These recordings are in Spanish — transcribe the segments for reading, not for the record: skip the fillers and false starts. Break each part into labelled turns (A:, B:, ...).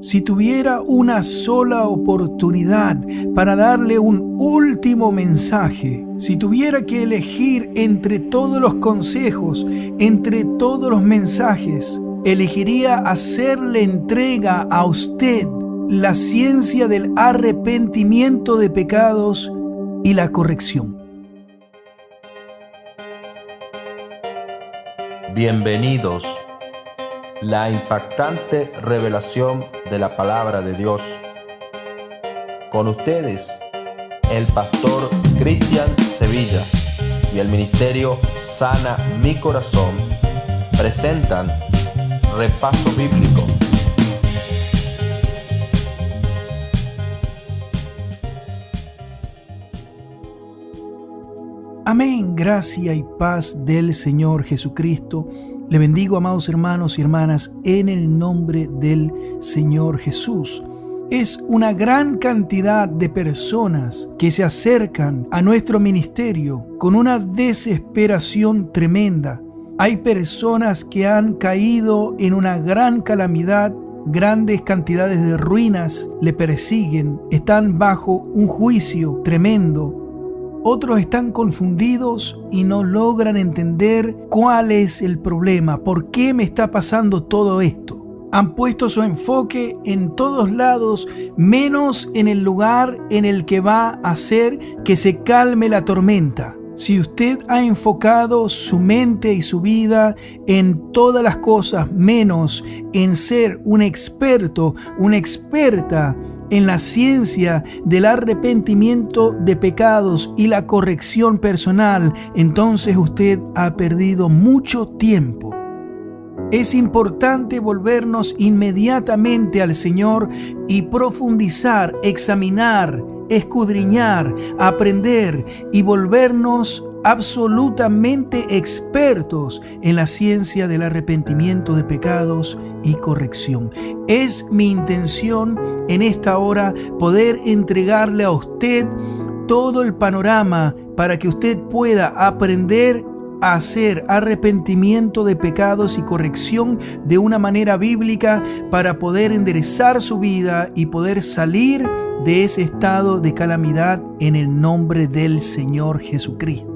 A: Si tuviera una sola oportunidad para darle un último mensaje, si tuviera que elegir entre todos los consejos, entre todos los mensajes, elegiría hacerle entrega a usted la ciencia del arrepentimiento de pecados y la corrección.
B: Bienvenidos. La impactante revelación de la palabra de Dios. Con ustedes, el pastor Cristian Sevilla y el ministerio Sana Mi Corazón presentan Repaso Bíblico.
A: Amén, gracia y paz del Señor Jesucristo. Le bendigo, amados hermanos y hermanas, en el nombre del Señor Jesús. Es una gran cantidad de personas que se acercan a nuestro ministerio con una desesperación tremenda. Hay personas que han caído en una gran calamidad, grandes cantidades de ruinas le persiguen, están bajo un juicio tremendo. Otros están confundidos y no logran entender cuál es el problema, por qué me está pasando todo esto. Han puesto su enfoque en todos lados, menos en el lugar en el que va a hacer que se calme la tormenta. Si usted ha enfocado su mente y su vida en todas las cosas, menos en ser un experto, una experta en la ciencia del arrepentimiento de pecados y la corrección personal, entonces usted ha perdido mucho tiempo. Es importante volvernos inmediatamente al Señor y profundizar, examinar, escudriñar, aprender y volvernos absolutamente expertos en la ciencia del arrepentimiento de pecados y corrección. Es mi intención en esta hora poder entregarle a usted todo el panorama para que usted pueda aprender a hacer arrepentimiento de pecados y corrección de una manera bíblica para poder enderezar su vida y poder salir de ese estado de calamidad en el nombre del Señor Jesucristo.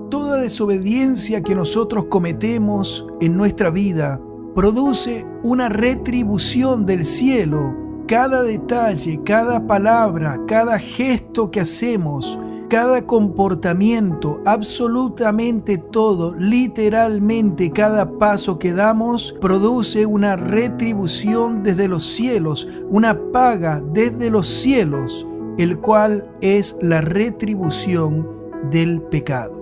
A: Toda desobediencia que nosotros cometemos en nuestra vida produce una retribución del cielo. Cada detalle, cada palabra, cada gesto que hacemos, cada comportamiento, absolutamente todo, literalmente cada paso que damos, produce una retribución desde los cielos, una paga desde los cielos, el cual es la retribución del pecado.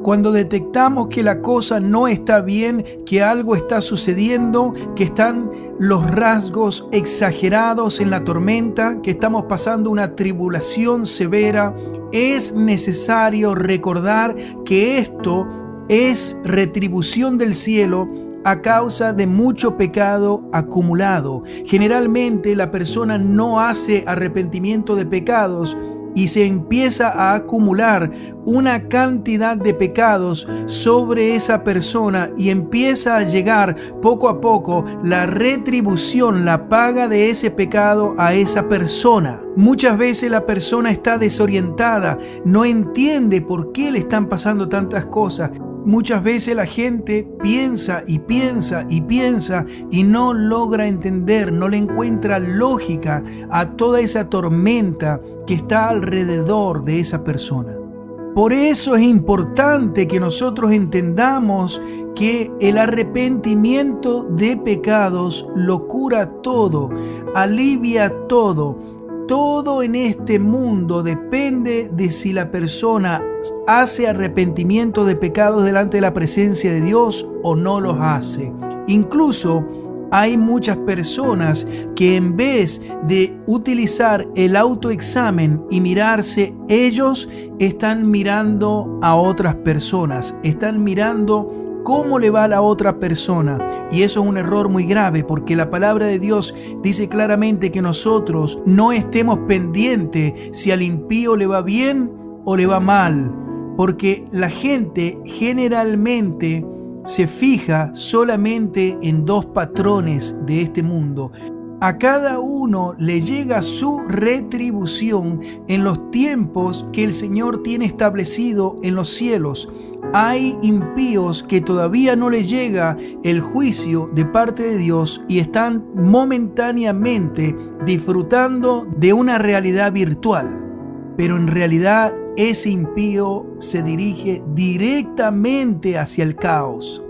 A: Cuando detectamos que la cosa no está bien, que algo está sucediendo, que están los rasgos exagerados en la tormenta, que estamos pasando una tribulación severa, es necesario recordar que esto es retribución del cielo a causa de mucho pecado acumulado. Generalmente la persona no hace arrepentimiento de pecados y se empieza a acumular una cantidad de pecados sobre esa persona y empieza a llegar poco a poco la retribución, la paga de ese pecado a esa persona. Muchas veces la persona está desorientada, no entiende por qué le están pasando tantas cosas. Muchas veces la gente piensa y piensa y piensa y no logra entender, no le encuentra lógica a toda esa tormenta que está alrededor de esa persona. Por eso es importante que nosotros entendamos que el arrepentimiento de pecados lo cura todo, alivia todo. Todo en este mundo depende de si la persona hace arrepentimiento de pecados delante de la presencia de Dios o no los hace. Incluso hay muchas personas que en vez de utilizar el autoexamen y mirarse ellos, están mirando a otras personas, están mirando cómo le va a la otra persona. Y eso es un error muy grave, porque la palabra de Dios dice claramente que nosotros no estemos pendientes si al impío le va bien o le va mal, porque la gente generalmente se fija solamente en dos patrones de este mundo. A cada uno le llega su retribución en los tiempos que el Señor tiene establecido en los cielos. Hay impíos que todavía no les llega el juicio de parte de Dios y están momentáneamente disfrutando de una realidad virtual. Pero en realidad ese impío se dirige directamente hacia el caos.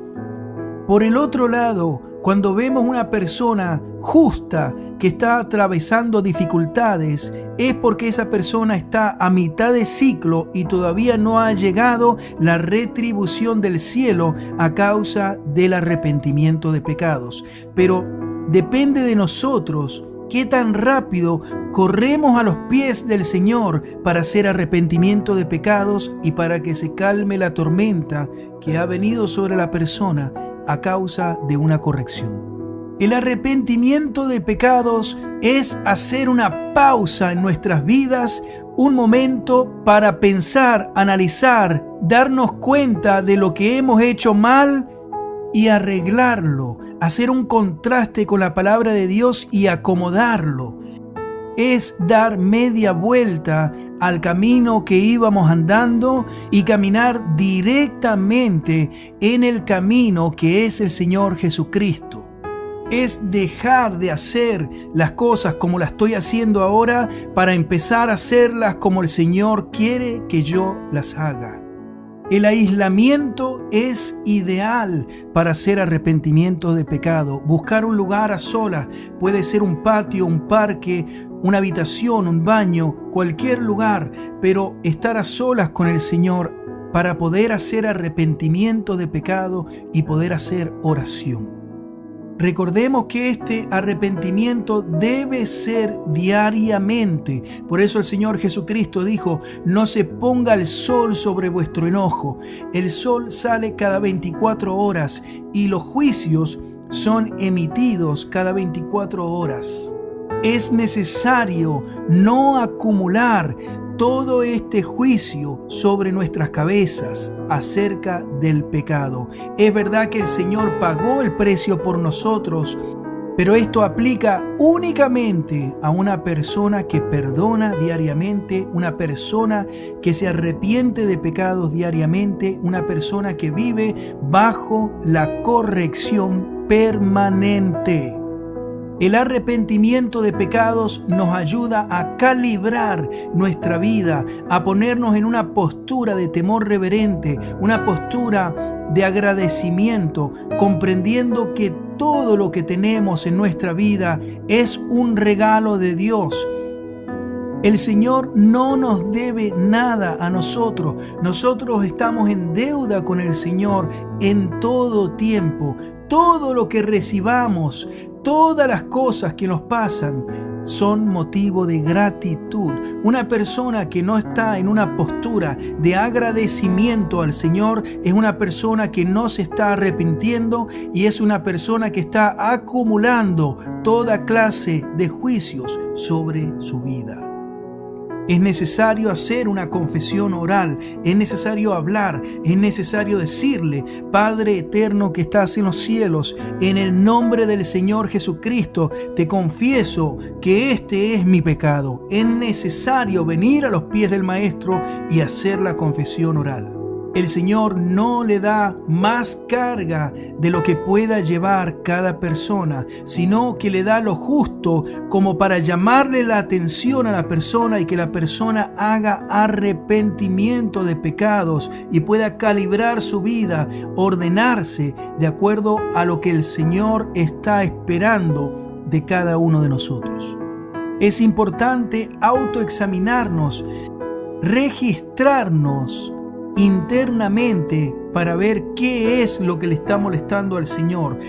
A: Por el otro lado, cuando vemos una persona justa que está atravesando dificultades, es porque esa persona está a mitad de ciclo y todavía no ha llegado la retribución del cielo a causa del arrepentimiento de pecados. Pero depende de nosotros qué tan rápido corremos a los pies del Señor para hacer arrepentimiento de pecados y para que se calme la tormenta que ha venido sobre la persona a causa de una corrección. El arrepentimiento de pecados es hacer una pausa en nuestras vidas, un momento para pensar, analizar, darnos cuenta de lo que hemos hecho mal y arreglarlo, hacer un contraste con la palabra de Dios y acomodarlo. Es dar media vuelta al camino que íbamos andando y caminar directamente en el camino que es el Señor Jesucristo. Es dejar de hacer las cosas como las estoy haciendo ahora para empezar a hacerlas como el Señor quiere que yo las haga. El aislamiento es ideal para hacer arrepentimiento de pecado. Buscar un lugar a solas, puede ser un patio, un parque, una habitación, un baño, cualquier lugar, pero estar a solas con el Señor para poder hacer arrepentimiento de pecado y poder hacer oración. Recordemos que este arrepentimiento debe ser diariamente. Por eso el Señor Jesucristo dijo: no se ponga el sol sobre vuestro enojo. El sol sale cada 24 horas y los juicios son emitidos cada 24 horas. Es necesario no acumular todo este juicio sobre nuestras cabezas acerca del pecado. Es verdad que el Señor pagó el precio por nosotros, pero esto aplica únicamente a una persona que perdona diariamente, una persona que se arrepiente de pecados diariamente, una persona que vive bajo la corrección permanente. El arrepentimiento de pecados nos ayuda a calibrar nuestra vida, a ponernos en una postura de temor reverente, una postura de agradecimiento, comprendiendo que todo lo que tenemos en nuestra vida es un regalo de Dios. El Señor no nos debe nada a nosotros. Nosotros estamos en deuda con el Señor en todo tiempo. Todo lo que recibamos, todas las cosas que nos pasan son motivo de gratitud. Una persona que no está en una postura de agradecimiento al Señor es una persona que no se está arrepintiendo y es una persona que está acumulando toda clase de juicios sobre su vida. Es necesario hacer una confesión oral, es necesario hablar, es necesario decirle: Padre eterno que estás en los cielos, en el nombre del Señor Jesucristo, te confieso que este es mi pecado. Es necesario venir a los pies del Maestro y hacer la confesión oral. El Señor no le da más carga de lo que pueda llevar cada persona, sino que le da lo justo como para llamarle la atención a la persona y que la persona haga arrepentimiento de pecados y pueda calibrar su vida, ordenarse de acuerdo a lo que el Señor está esperando de cada uno de nosotros. Es importante autoexaminarnos, registrarnos internamente para ver qué es lo que le está molestando al Señor.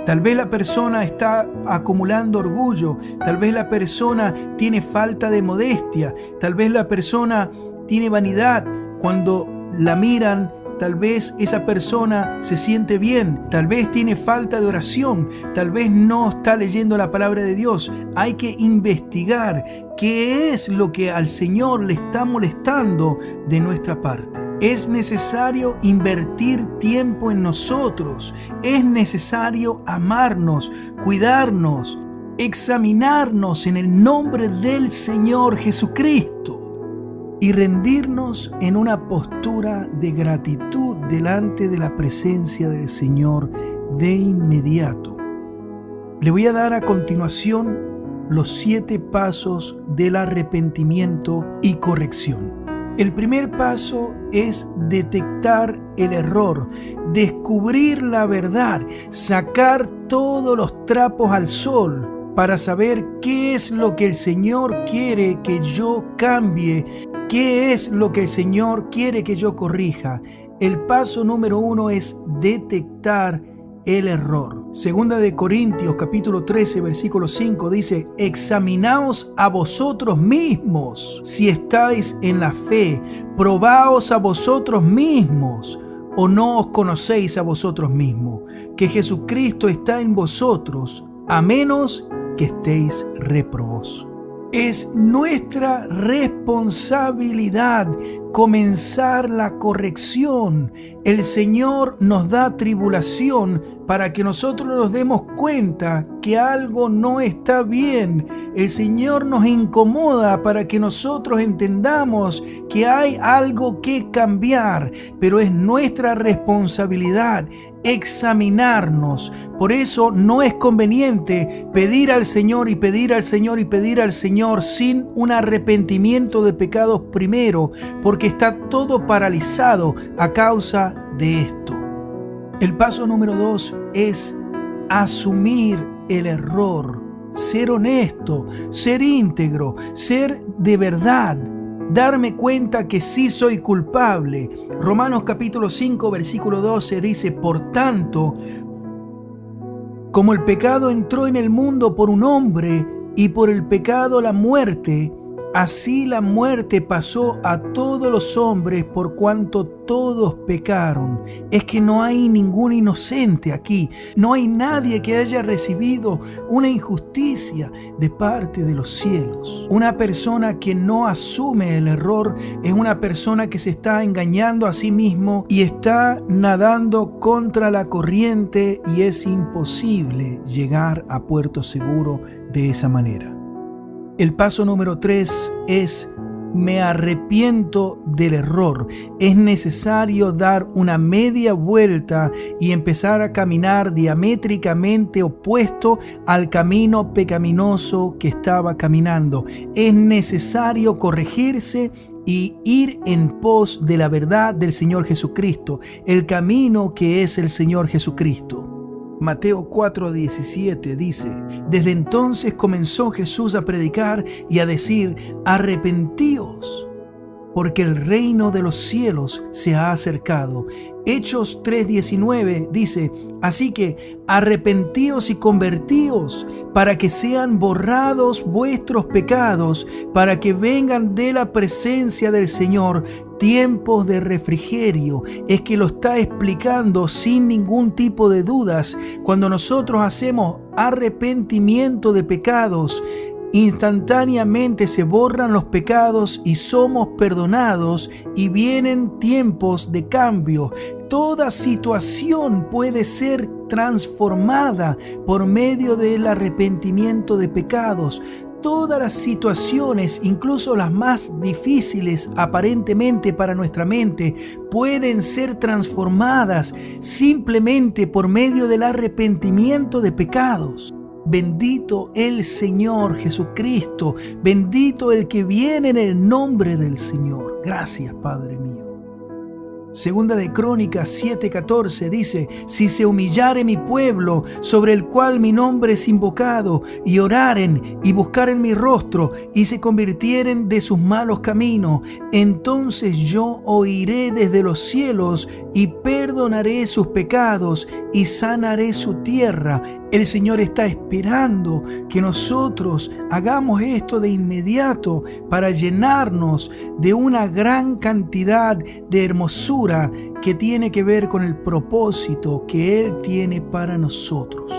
A: Tal vez la persona está acumulando orgullo, tal vez la persona tiene falta de modestia, tal vez la persona tiene vanidad. Cuando la miran, tal vez esa persona se siente bien, tal vez tiene falta de oración, tal vez no está leyendo la palabra de Dios. Hay que investigar qué es lo que al Señor le está molestando de nuestra parte. Es necesario invertir tiempo en nosotros, es necesario amarnos, cuidarnos, examinarnos en el nombre del Señor Jesucristo y rendirnos en una postura de gratitud delante de la presencia del Señor de inmediato. Le voy a dar a continuación los 7 pasos del arrepentimiento y corrección. El primer paso es detectar el error, descubrir la verdad, sacar todos los trapos al sol para saber qué es lo que el Señor quiere que yo cambie, qué es lo que el Señor quiere que yo corrija. El paso número 1 es detectar el error. Segunda de Corintios capítulo 13 versículo 5 dice: examinaos a vosotros mismos si estáis en la fe, probaos a vosotros mismos, o no os conocéis a vosotros mismos, que Jesucristo está en vosotros, a menos que estéis réprobos. Es nuestra responsabilidad comenzar la corrección. El Señor nos da tribulación para que nosotros nos demos cuenta que algo no está bien. El Señor nos incomoda para que nosotros entendamos que hay algo que cambiar, pero es nuestra responsabilidad examinarnos. Por eso no es conveniente pedir al Señor y pedir al Señor y pedir al Señor sin un arrepentimiento de pecados primero, porque está todo paralizado a causa de esto. El paso número 2 es asumir el error, ser honesto, ser íntegro, ser de verdad. Darme cuenta que sí soy culpable. Romanos capítulo 5 versículo 12 dice: por tanto, como el pecado entró en el mundo por un hombre y por el pecado la muerte, así la muerte pasó a todos los hombres por cuanto todos pecaron. Es que no hay ningún inocente aquí. No hay nadie que haya recibido una injusticia de parte de los cielos. Una persona que no asume el error es una persona que se está engañando a sí mismo y está nadando contra la corriente, y es imposible llegar a puerto seguro de esa manera. El paso número 3 es: me arrepiento del error. Es necesario dar una media vuelta y empezar a caminar diamétricamente opuesto al camino pecaminoso que estaba caminando. Es necesario corregirse y ir en pos de la verdad del Señor Jesucristo, el camino que es el Señor Jesucristo. Mateo 4:17 dice: desde entonces comenzó Jesús a predicar y a decir: arrepentíos, porque el reino de los cielos se ha acercado. Hechos 3:19 dice: así que arrepentíos y convertíos para que sean borrados vuestros pecados, para que vengan de la presencia del Señor tiempos de refrigerio. Es que lo está explicando sin ningún tipo de dudas. Cuando nosotros hacemos arrepentimiento de pecados, instantáneamente se borran los pecados y somos perdonados, y vienen tiempos de cambio. Toda situación puede ser transformada por medio del arrepentimiento de pecados. Todas las situaciones, incluso las más difíciles aparentemente para nuestra mente, pueden ser transformadas simplemente por medio del arrepentimiento de pecados. Bendito el Señor Jesucristo, bendito el que viene en el nombre del Señor. Gracias, Padre mío. Segunda de Crónicas 7:14 dice: si se humillare mi pueblo, sobre el cual mi nombre es invocado, y oraren y buscaren mi rostro, y se convirtieren de sus malos caminos, entonces yo oiré desde los cielos y perdonaré sus pecados y sanaré su tierra. El Señor está esperando que nosotros hagamos esto de inmediato para llenarnos de una gran cantidad de hermosura que tiene que ver con el propósito que Él tiene para nosotros.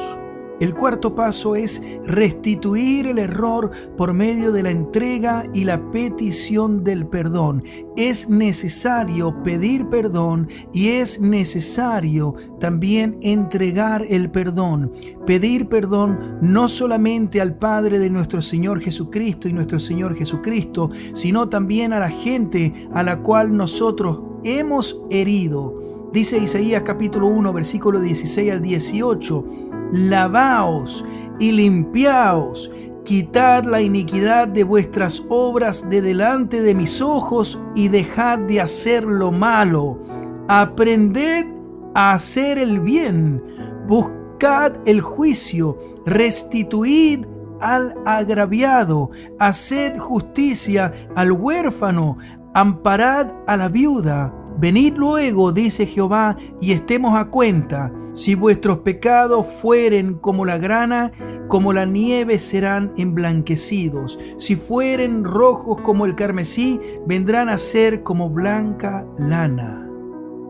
A: El cuarto paso es restituir el error por medio de la entrega y la petición del perdón. Es necesario pedir perdón y es necesario también entregar el perdón. Pedir perdón no solamente al Padre de nuestro Señor Jesucristo y nuestro Señor Jesucristo, sino también a la gente a la cual nosotros hemos herido. Dice Isaías capítulo 1, versículo 16 al 18. Lavaos y limpiaos, quitad la iniquidad de vuestras obras de delante de mis ojos y dejad de hacer lo malo. Aprended a hacer el bien, buscad el juicio, restituid al agraviado, haced justicia al huérfano, amparad a la viuda. Venid luego, dice Jehová, y estemos a cuenta. Si vuestros pecados fueren como la grana, como la nieve serán emblanquecidos. Si fueren rojos como el carmesí, vendrán a ser como blanca lana.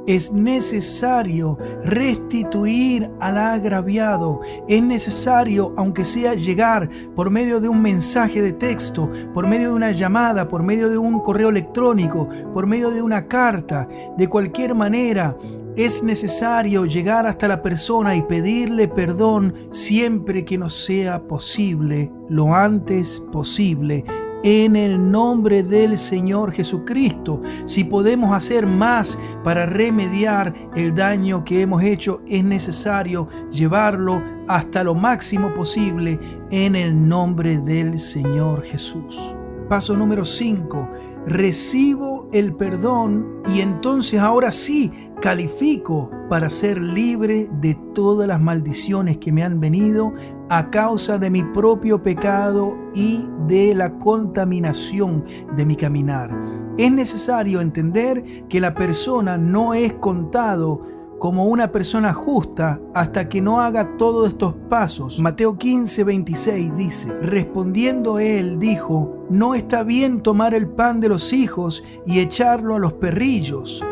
A: Es necesario restituir al agraviado. Es necesario, aunque sea llegar por medio de un mensaje de texto, por medio de una llamada, por medio de un correo electrónico, por medio de una carta, de cualquier manera, es necesario llegar hasta la persona y pedirle perdón siempre que nos sea posible, lo antes posible. En el nombre del Señor Jesucristo, si podemos hacer más para remediar el daño que hemos hecho, es necesario llevarlo hasta lo máximo posible en el nombre del Señor Jesús. Paso número 5. Recibo el perdón y entonces ahora sí califico para ser libre de todas las maldiciones que me han venido a causa de mi propio pecado y de la contaminación de mi caminar. Es necesario entender que la persona no es contado como una persona justa hasta que no haga todos estos pasos. Mateo 15:26 dice: respondiendo él dijo: no está bien tomar el pan de los hijos y echarlo a los perrillos.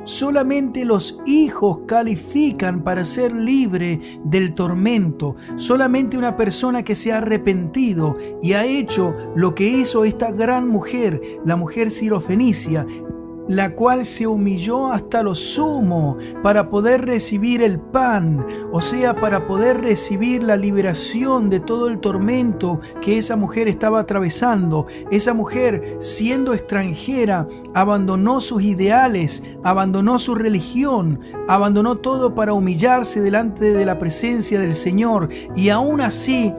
A: Solamente los hijos califican para ser libre del tormento. Solamente una persona que se ha arrepentido y ha hecho lo que hizo esta gran mujer, la mujer sirofenicia, la cual se humilló hasta lo sumo para poder recibir el pan, o sea, para poder recibir la liberación de todo el tormento que esa mujer estaba atravesando. Esa mujer, siendo extranjera, abandonó sus ideales, abandonó su religión, abandonó todo para humillarse delante de la presencia del Señor, y aún así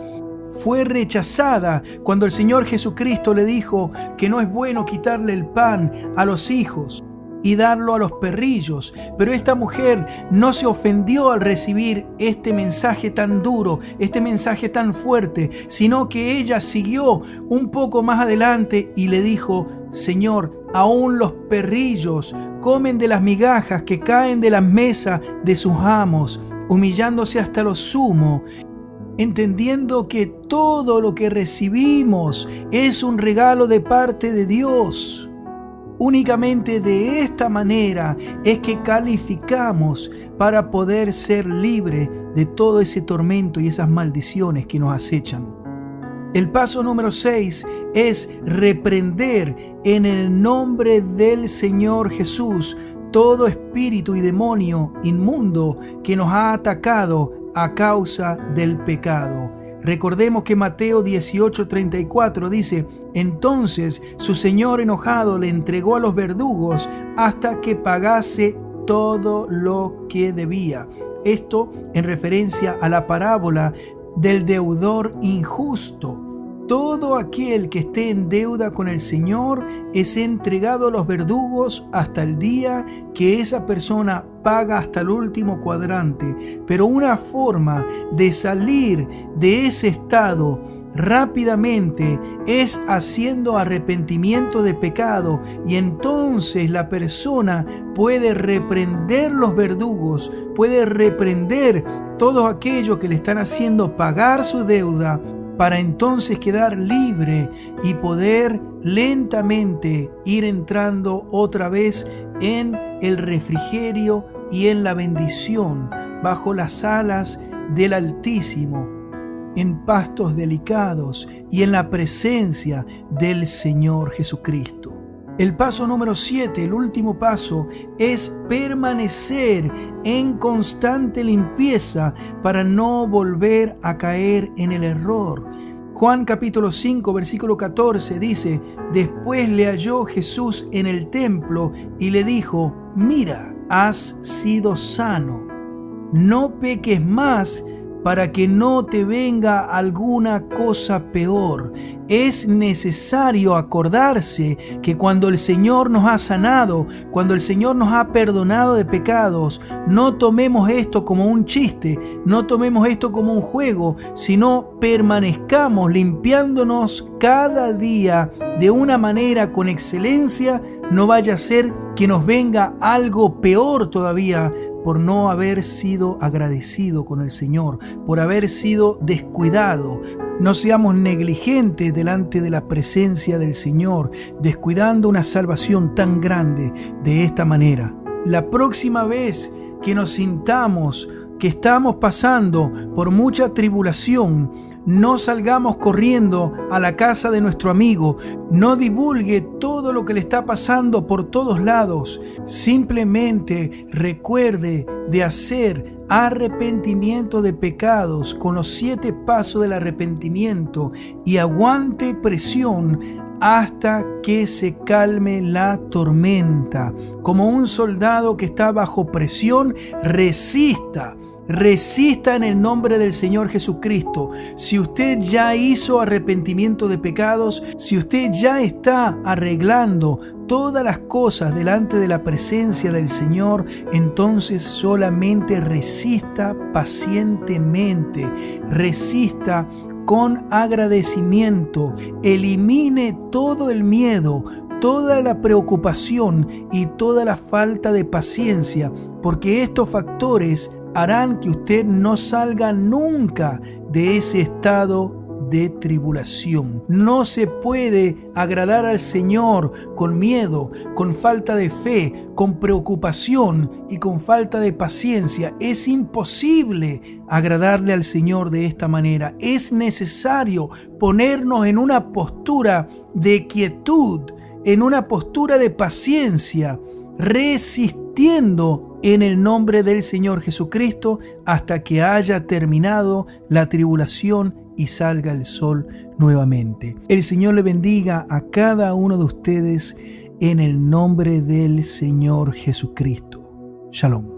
A: fue rechazada cuando el Señor Jesucristo le dijo que no es bueno quitarle el pan a los hijos y darlo a los perrillos. Pero esta mujer no se ofendió al recibir este mensaje tan duro, este mensaje tan fuerte, sino que ella siguió un poco más adelante y le dijo: Señor, aún los perrillos comen de las migajas que caen de la mesa de sus amos, humillándose hasta lo sumo, entendiendo que todo lo que recibimos es un regalo de parte de Dios. Únicamente de esta manera es que calificamos para poder ser libre de todo ese tormento y esas maldiciones que nos acechan. El paso número 6 es reprender en el nombre del Señor Jesús todo espíritu y demonio inmundo que nos ha atacado a causa del pecado. Recordemos que Mateo 18:34 dice: entonces su señor enojado le entregó a los verdugos hasta que pagase todo lo que debía. Esto en referencia a la parábola del deudor injusto. Todo aquel que esté en deuda con el Señor es entregado a los verdugos hasta el día que esa persona paga hasta el último cuadrante. Pero una forma de salir de ese estado rápidamente es haciendo arrepentimiento de pecado, y entonces la persona puede reprender los verdugos, puede reprender todo aquello que le están haciendo pagar su deuda, para entonces quedar libre y poder lentamente ir entrando otra vez en el refrigerio y en la bendición bajo las alas del Altísimo. en pastos delicados y en la presencia del Señor Jesucristo. El paso número 7, el último paso, es permanecer en constante limpieza para no volver a caer en el error. Juan capítulo 5, versículo 14 dice: después le halló Jesús en el templo y le dijo: mira, has sido sano, no peques más para que no te venga alguna cosa peor. Es necesario acordarse que cuando el Señor nos ha sanado, cuando el Señor nos ha perdonado de pecados, no tomemos esto como un chiste, no tomemos esto como un juego, sino permanezcamos limpiándonos cada día de una manera con excelencia. No vaya a ser que nos venga algo peor todavía por no haber sido agradecido con el Señor, por haber sido descuidado. No seamos negligentes delante de la presencia del Señor, descuidando una salvación tan grande de esta manera. La próxima vez que nos sintamos que estamos pasando por mucha tribulación, no salgamos corriendo a la casa de nuestro amigo, no divulgue todo lo que le está pasando por todos lados. Simplemente recuerde de hacer arrepentimiento de pecados con los 7 pasos del arrepentimiento y aguante presión hasta que se calme la tormenta. Como un soldado que está bajo presión, resista en el nombre del Señor Jesucristo. Si usted ya hizo arrepentimiento de pecados, si usted ya está arreglando todas las cosas delante de la presencia del Señor, entonces solamente resista pacientemente, resista con agradecimiento, elimine todo el miedo, toda la preocupación y toda la falta de paciencia, porque estos factores harán que usted no salga nunca de ese estado de tribulación. No se puede agradar al Señor con miedo, con falta de fe, con preocupación y con falta de paciencia. Es imposible agradarle al Señor de esta manera. Es necesario ponernos en una postura de quietud, en una postura de paciencia, resistiendo en el nombre del Señor Jesucristo hasta que haya terminado la tribulación y salga el sol nuevamente. El Señor le bendiga a cada uno de ustedes en el nombre del Señor Jesucristo. Shalom.